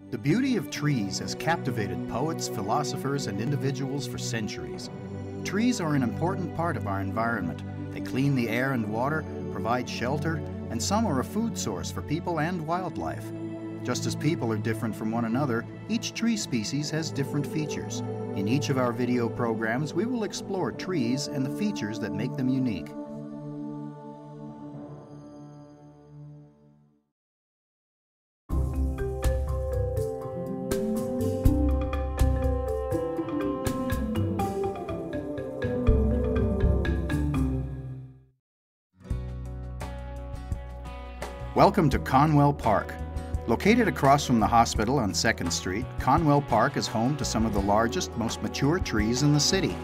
The beauty of trees has captivated poets, philosophers, and individuals for centuries. Trees are an important part of our environment. They clean the air and water, provide shelter, and some are a food source for people and wildlife. Just as people are different from one another, each tree species has different features. In each of our video programs, we will explore trees and the features that make them unique. Welcome to Conwell Park. Located across from the hospital on 2nd Street, Conwell Park is home to some of the largest, most mature trees in the city.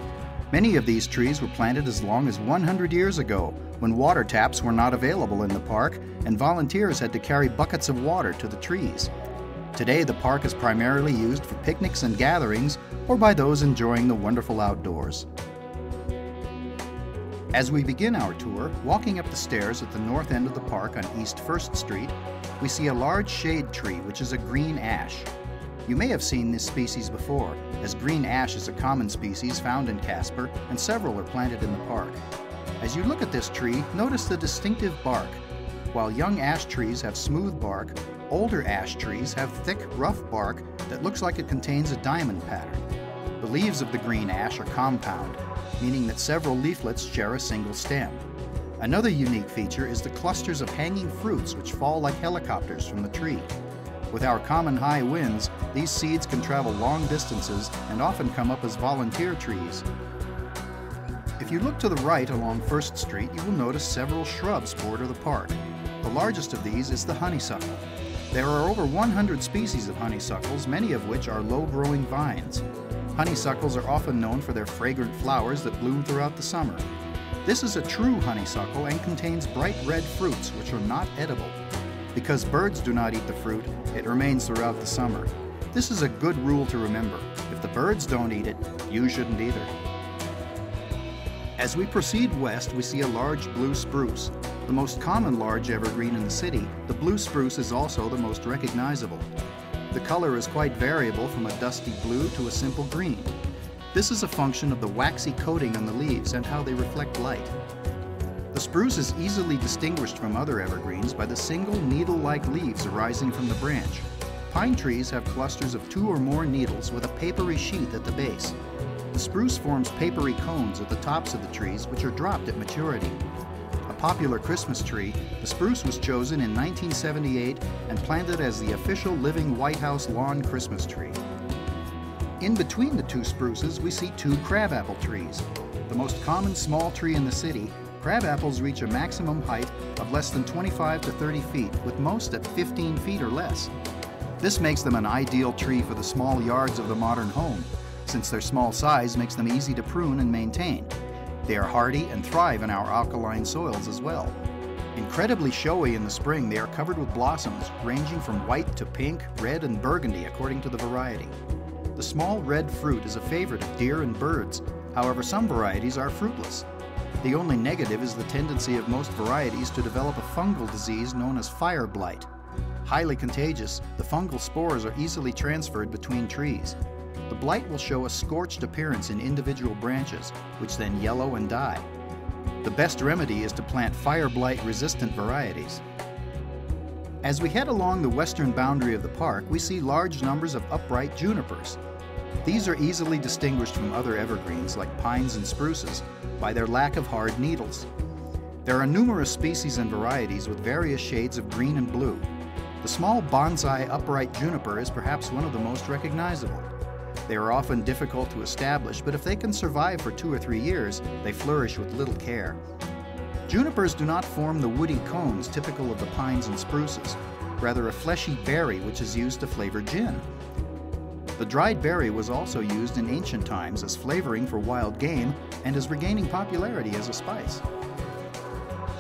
Many of these trees were planted as long as 100 years ago, when water taps were not available in the park and volunteers had to carry buckets of water to the trees. Today, the park is primarily used for picnics and gatherings or by those enjoying the wonderful outdoors. As we begin our tour, walking up the stairs at the north end of the park on East 1st Street, we see a large shade tree, which is a green ash. You may have seen this species before, as green ash is a common species found in Casper, and several are planted in the park. As you look at this tree, notice the distinctive bark. While young ash trees have smooth bark, older ash trees have thick, rough bark that looks like it contains a diamond pattern. The leaves of the green ash are compound, meaning that several leaflets share a single stem. Another unique feature is the clusters of hanging fruits which fall like helicopters from the tree. With our common high winds, these seeds can travel long distances and often come up as volunteer trees. If you look to the right along 1st Street, you will notice several shrubs border the park. The largest of these is the honeysuckle. There are over 100 species of honeysuckles, many of which are low-growing vines. Honeysuckles are often known for their fragrant flowers that bloom throughout the summer. This is a true honeysuckle and contains bright red fruits which are not edible. Because birds do not eat the fruit, it remains throughout the summer. This is a good rule to remember. If the birds don't eat it, you shouldn't either. As we proceed west, we see a large blue spruce. The most common large evergreen in the city, the blue spruce is also the most recognizable. The color is quite variable from a dusty blue to a simple green. This is a function of the waxy coating on the leaves and how they reflect light. The spruce is easily distinguished from other evergreens by the single needle-like leaves arising from the branch. Pine trees have clusters of 2 or more needles with a papery sheath at the base. The spruce forms papery cones at the tops of the trees which are dropped at maturity. A popular Christmas tree, the spruce was chosen in 1978 and planted as the official living White House lawn Christmas tree. In between the 2 spruces, we see 2 crabapple trees. The most common small tree in the city, crabapples reach a maximum height of less than 25 to 30 feet, with most at 15 feet or less. This makes them an ideal tree for the small yards of the modern home, since their small size makes them easy to prune and maintain. They are hardy and thrive in our alkaline soils as well. Incredibly showy in the spring, they are covered with blossoms ranging from white to pink, red, and burgundy according to the variety. The small red fruit is a favorite of deer and birds. However, some varieties are fruitless. The only negative is the tendency of most varieties to develop a fungal disease known as fire blight. Highly contagious, the fungal spores are easily transferred between trees. The blight will show a scorched appearance in individual branches, which then yellow and die. The best remedy is to plant fire blight resistant varieties. As we head along the western boundary of the park, we see large numbers of upright junipers. These are easily distinguished from other evergreens like pines and spruces by their lack of hard needles. There are numerous species and varieties with various shades of green and blue. The small bonsai upright juniper is perhaps one of the most recognizable. They are often difficult to establish, but if they can survive for 2 or 3 years, they flourish with little care. Junipers do not form the woody cones typical of the pines and spruces, rather a fleshy berry which is used to flavor gin. The dried berry was also used in ancient times as flavoring for wild game and is regaining popularity as a spice.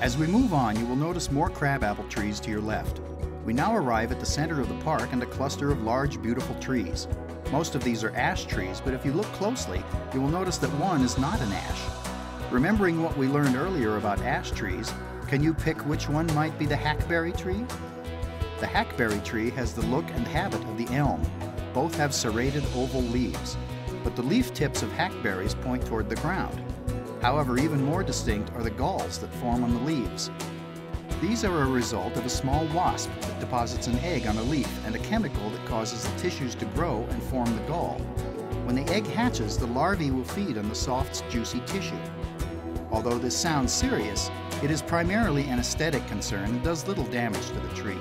As we move on, you will notice more crabapple trees to your left. We now arrive at the center of the park and a cluster of large, beautiful trees. Most of these are ash trees, but if you look closely, you will notice that one is not an ash. Remembering what we learned earlier about ash trees, can you pick which one might be the hackberry tree? The hackberry tree has the look and habit of the elm. Both have serrated oval leaves, but the leaf tips of hackberries point toward the ground. However, even more distinct are the galls that form on the leaves. These are a result of a small wasp that deposits an egg on a leaf and a chemical that causes the tissues to grow and form the gall. When the egg hatches, the larvae will feed on the soft, juicy tissue. Although this sounds serious, it is primarily an aesthetic concern and does little damage to the tree.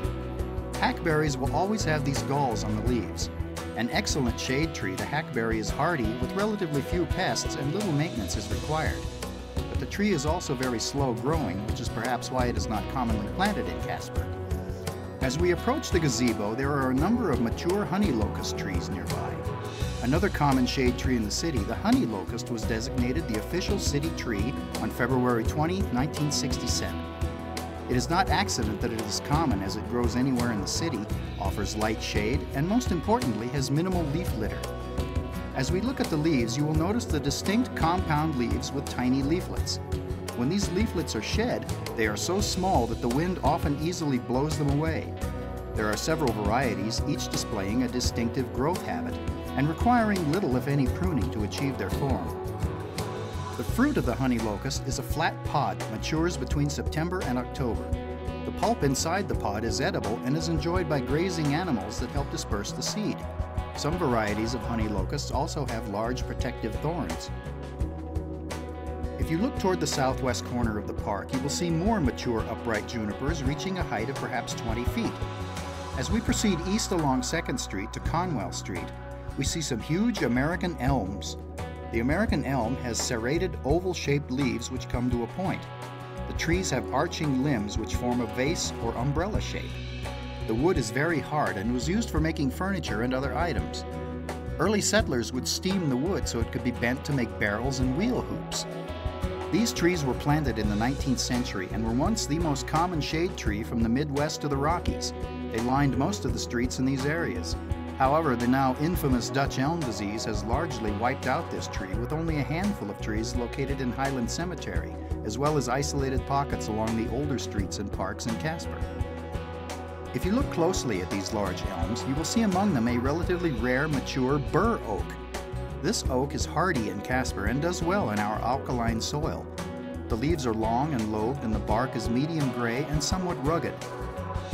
Hackberries will always have these galls on the leaves. An excellent shade tree, the hackberry is hardy with relatively few pests and little maintenance is required. But the tree is also very slow growing, which is perhaps why it is not commonly planted in Casper. As we approach the gazebo, there are a number of mature honey locust trees nearby. Another common shade tree in the city, the honey locust, was designated the official city tree on February 20, 1967. It is not accident that it is common, as it grows anywhere in the city, offers light shade, and most importantly has minimal leaf litter. As we look at the leaves, you will notice the distinct compound leaves with tiny leaflets. When these leaflets are shed, they are so small that the wind often easily blows them away. There are several varieties, each displaying a distinctive growth habit and requiring little if any pruning to achieve their form. The fruit of the honey locust is a flat pod that matures between September and October. The pulp inside the pod is edible and is enjoyed by grazing animals that help disperse the seed. Some varieties of honey locusts also have large protective thorns. If you look toward the southwest corner of the park, you will see more mature upright junipers reaching a height of perhaps 20 feet. As we proceed east along 2nd Street to Conwell Street, we see some huge American elms. The American elm has serrated oval-shaped leaves which come to a point. The trees have arching limbs which form a vase or umbrella shape. The wood is very hard and was used for making furniture and other items. Early settlers would steam the wood so it could be bent to make barrels and wheel hoops. These trees were planted in the 19th century and were once the most common shade tree from the Midwest to the Rockies. They lined most of the streets in these areas. However, the now infamous Dutch elm disease has largely wiped out this tree, with only a handful of trees located in Highland Cemetery, as well as isolated pockets along the older streets and parks in Casper. If you look closely at these large elms, you will see among them a relatively rare mature bur oak. This oak is hardy in Casper and does well in our alkaline soil. The leaves are long and lobed and the bark is medium gray and somewhat rugged.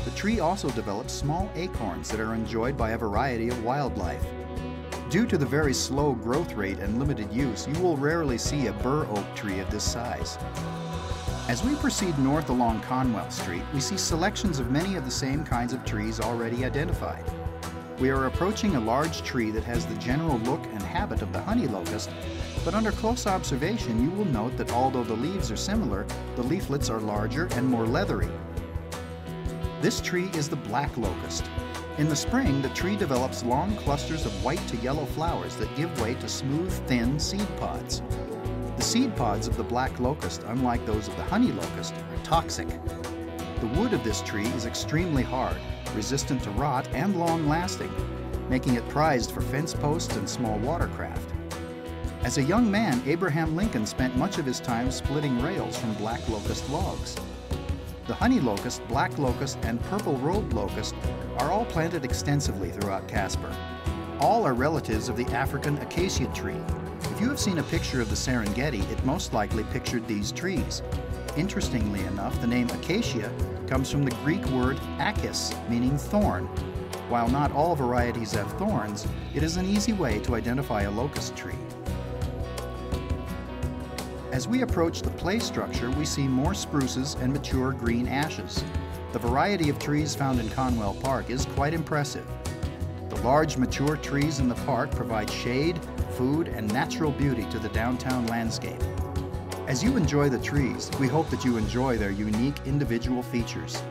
The tree also develops small acorns that are enjoyed by a variety of wildlife. Due to the very slow growth rate and limited use, you will rarely see a bur oak tree of this size. As we proceed north along Conwell Street, we see selections of many of the same kinds of trees already identified. We are approaching a large tree that has the general look and habit of the honey locust, but under close observation you will note that although the leaves are similar, the leaflets are larger and more leathery. This tree is the black locust. In the spring, the tree develops long clusters of white to yellow flowers that give way to smooth, thin seed pods. The seed pods of the black locust, unlike those of the honey locust, are toxic. The wood of this tree is extremely hard, resistant to rot, and long-lasting, making it prized for fence posts and small watercraft. As a young man, Abraham Lincoln spent much of his time splitting rails from black locust logs. The honey locust, black locust, and purple-robed locust are all planted extensively throughout Casper. All are relatives of the African acacia tree. If you have seen a picture of the Serengeti, it most likely pictured these trees. Interestingly enough, the name acacia comes from the Greek word akis, meaning thorn. While not all varieties have thorns, it is an easy way to identify a locust tree. As we approach the play structure, we see more spruces and mature green ashes. The variety of trees found in Conwell Park is quite impressive. The large mature trees in the park provide shade, food, and natural beauty to the downtown landscape. As you enjoy the trees, we hope that you enjoy their unique individual features.